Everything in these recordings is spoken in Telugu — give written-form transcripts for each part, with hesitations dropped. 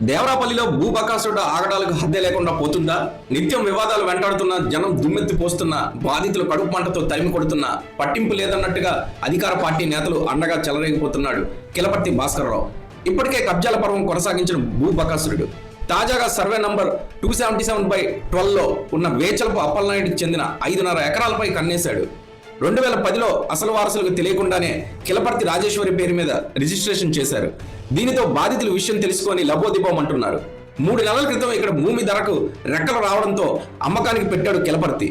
దేవరాపల్లిలో భూబకాసుడు ఆగడాలకు హద్దే లేకుండా పోతుందా? నిత్యం వివాదాలు వెంటాడుతున్న జనం దుమ్మెత్తి పోస్తున్న, బాధితులు కడుపు మంటతో తరిమి కొడుతున్న, పట్టింపు లేదన్నట్టుగా అధికార పార్టీ నేతలు అండగా చెలరేగిపోతున్నాడు కిలపర్తి భాస్కరరావు. ఇప్పటికే కబ్జాల పర్వం కొనసాగించిన భూబకాసురుడు తాజాగా సర్వే నంబర్ 277/12లో ఉన్న వేచలపు అప్పలనాయుడికి చెందిన 5.5 ఎకరాలపై కన్నేశాడు. 2010లో అసలు వారసులకు తెలియకుండానే కిలపర్తి రాజేశ్వరి పేరు మీద రిజిస్ట్రేషన్ చేశారు. దీనితో బాధితులు విషయం తెలుసుకొని లబోదిబోమంటున్నారు. 3 నెలల క్రితం ఇక్కడ భూమి ధరకు రెక్కలు రావడంతో అమ్మకానికి పెట్టాడు కిలపర్తి.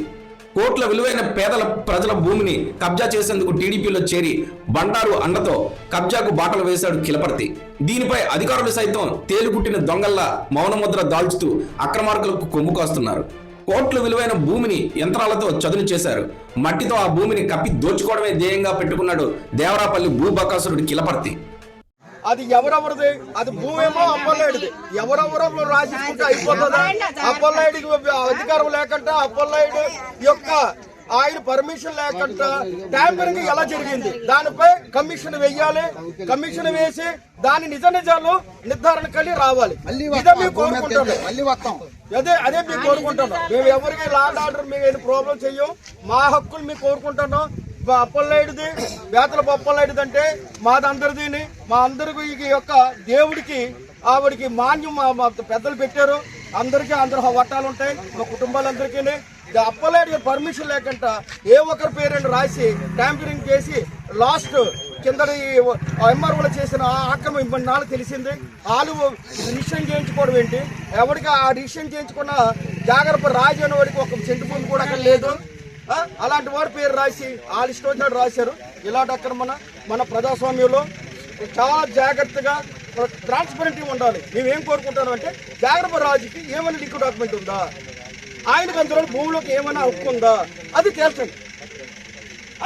కోట్ల విలువైన పేదల ప్రజల భూమిని కబ్జా చేసేందుకు టీడీపీలో చేరి బండారు అండతో కబ్జాకు బాటలు వేశాడు కిలపర్తి. దీనిపై అధికారులు సైతం తేలుకుట్టిన దొంగల్లా మౌనముద్ర దాల్చుతూ అక్రమార్కులకు కొమ్ము కాస్తున్నారు. కోట్ల విలువైన భూమిని యంత్రాలతో చదును చేశారు. మట్టితో ఆ భూమిని కప్పి దోచుకోవడమే ధ్యేయంగా పెట్టుకున్నాడు దేవరాపల్లి భూబకాసురుడి కిలపర్తి. అది ఎవరెవరిది? అది భూమేమో అప్పలనాయుడిది. ఎవరెవరో రాసిస్తుంటే అయిపోతుందా? అప్పలనాయుడికి అధికారం లేకుండా, అప్పలనాయుడు యొక్క ఆయన పర్మిషన్ లేకుండా ట్యాంపరింగ్ ఎలా జరిగింది దానిపై కమిషన్ వేయాలి. కమిషన్ వేసి దాని నిజ నిజాలు నిర్ధారణ కలిగి రావాలి. ఇదే మేము కోరుకుంటాం. అదే మేము కోరుకుంటున్నాం. మేము ఎవరికి లాండ్ ఆర్డర్ మేము ప్రాబ్లం చెయ్యం. మా హక్కులు మేము కోరుకుంటున్నాం. అప్పలనాయుడిది, వేతలపు అప్పలనాయుడిది అంటే మాది అందరిది. మా అందరికి ఈ యొక్క దేవుడికి ఆవిడికి మాన్యం మా పెద్దలు పెట్టారు. అందరికీ అందరు వట్టాలు ఉంటాయి. మా కుటుంబాలందరికీ అప్పలనాయుడికి పర్మిషన్ లేకుండా ఏ ఒక్కరి పేరెంట్ రాసి ట్యాంపరింగ్ చేసి లాస్ట్ కింద ఎంఆర్ఓలు చేసిన ఆక్రమం ఇబ్బంది నాలుగు తెలిసింది. వాళ్ళు రిజిస్ట్రేషన్ చేయించుకోవడం ఏంటి? ఎవరికి ఆ రిజిస్ట్రేషన్ చేయించుకున్న జాగ్రత్త రాజు అనే వాడికి ఒక సెంటు భూమి కూడా అక్కడ లేదు. అలాంటి వారి పేరు రాసి వాళ్ళు ఇష్టం వచ్చినట్టు రాశారు. ఇలాంటి అక్కడ మన ప్రజాస్వామ్యంలో చాలా జాగ్రత్తగా ట్రాన్స్పరెంట్గా ఉండాలి. మేమేం కోరుకుంటాం అంటే జాగ్రత్త రాజుకి ఏమైనా లిక్విడ్ డాక్యుమెంట్ ఉందా, ఆయనకు అందులో భూమిలోకి ఏమైనా హక్కు ఉందా అది తేల్చండి.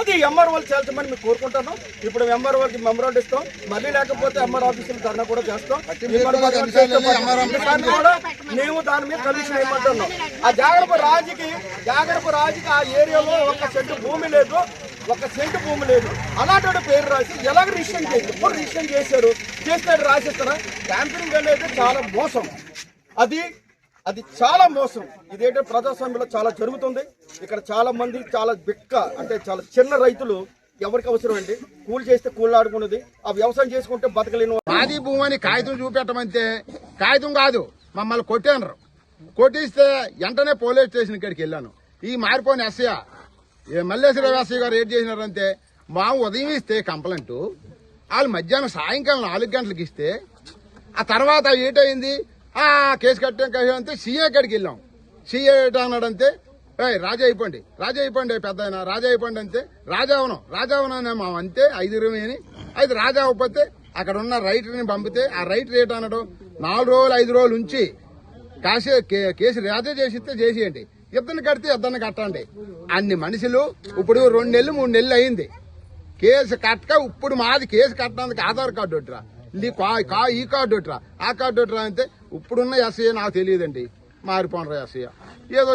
అది ఎంఆర్ఓలు తేల్చమని మేము కోరుకుంటాను. ఇప్పుడు ఎంఆర్ఓకి మెమరాండం ఇస్తాం. మళ్ళీ లేకపోతే ఎంఆర్ ఆఫీసులు ధర్నా కూడా చేస్తాం. మేము దాని మీద కమిషన్ ఏమంటున్నాం. ఆ జాగ్రత్త రాజుకి ఆ ఏరియాలో ఒక సెంటు భూమి లేదు. అలాంటి పేరు రాసి ఎలాగ రిజిస్ట్రేషన్ చేసి ఇప్పుడు రిజిస్ట్రేషన్ చేశారు. చేసినట్టు రాసేస్తారా? ట్యాంపరింగ్ అనేది చాలా మోసం. అది చాలా మోసం. ఇదేంటంటే ప్రజాస్వామ్యంలో చాలా జరుగుతుంది. ఇక్కడ చాలా మంది చాలా అంటే చాలా చిన్న రైతులు ఎవరికి అవసరం అండి? కూలి చేస్తే కూలి ఆడుకున్నది, ఆ వ్యవసాయం చేసుకుంటే బతకలేను. ఆది భూమని కాగితం చూపెట్టమంటే కాగితం కాదు, మమ్మల్ని కొట్టాను. కొట్టిస్తే వెంటనే పోలీస్ స్టేషన్ ఇక్కడికి వెళ్ళాను. ఈ మారిపోయిన ఎస్ఐ మల్లేశ్వర ఎస్ఐ గారు ఏం చేసినారంటే మా ఉదయం ఇస్తే కంప్లైంట్ వాళ్ళు మధ్యాహ్నం సాయంకాలం 4 గంటలకు ఇస్తే ఆ తర్వాత ఏటైంది కేసు కట్టాం. సీఏ కాడికి వెళ్ళాం. సీఏ అన్నాడంతే రాజా అయిపోండి పెద్ద ఆయన రాజా అయిపోండి అంతే. రాజావనం మా అంతే 5 అని. అయితే రాజా అవ్వకపోతే అక్కడ ఉన్న రైటర్ని పంపితే ఆ రైటర్ ఏంటన్నాడు 4 రోజులు 5 రోజులు ఉంచి కేసు రాజా చేసిస్తే చేసేయండి, ఇద్దరిని కడితే ఇద్దరిని కట్టండి. అన్ని మనుషులు ఇప్పుడు 2 నెలలు 3 నెలలు అయింది కేసు కట్టక. ఇప్పుడు మాది కేసు కట్టడానికి ఆధార్ కార్డు ఒకటిరా, ఈ కార్డు ఒకటిరా, ఆ కార్డు ఒకటిరా అంటే ఇప్పుడున్న ఎస్ఐ నాకు తెలియదండి. మారిపోనరా ఎస్ఐ ఏదో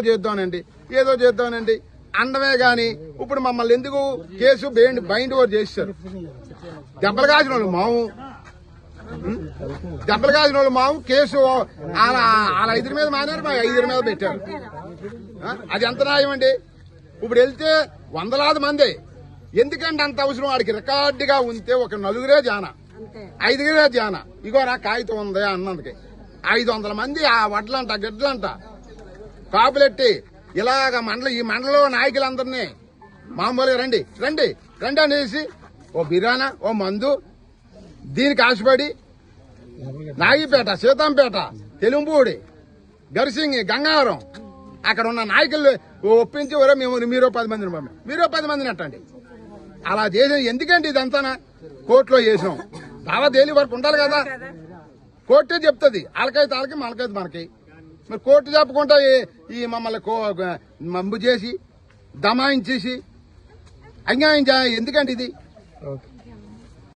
చేద్దామనండి అండమే గాని ఇప్పుడు మమ్మల్ని ఎందుకు కేసు బైండ్ ఓవర్ చేశారు. దెబ్బలు కాసిన వాళ్ళు మాము కేసు వాళ్ళ 5 మీద మానారు, మా 5 మీద పెట్టారు. అది ఎంత న్యాయం అండి? ఇప్పుడు వెళ్తే వందలాది మంది. ఎందుకంటే అంత అవసరం? వాడికి రికార్డుగా ఉంటే ఒక 4 జానా 5 జానా ఇగో నా కాగితం ఉంది అన్నందుకే 500 మంది ఆ వడ్లంట గిడ్లంట కాపులెట్టి ఇలాగ ఈ మండలంలో నాయకులందరినీ మామూలుగా రండి అనేసి ఓ బిర్యానా ఓ మందు దీనికి ఆశపడి నాగిపేట, సీతంపేట, తెలుంపూడి, గర్సింగి, గంగావరం అక్కడ ఉన్న నాయకులు ఒప్పించి మీరో 10 మందిని అట్టండి. అలా చేసిన ఎందుకండి ఇదంతా? కోర్టులో చేసినాం. లావాదేవీ వరకు ఉండాలి కదా. కోర్టే చెప్తుంది వాళ్ళకైతే వాళ్ళకి మనకైతే మనకి. మరి కోర్టు చెప్పకుండా ఈ మమ్మల్ని మంబు చేసి దమాయించేసి అన్యాయం ఎందుకండి ఇది?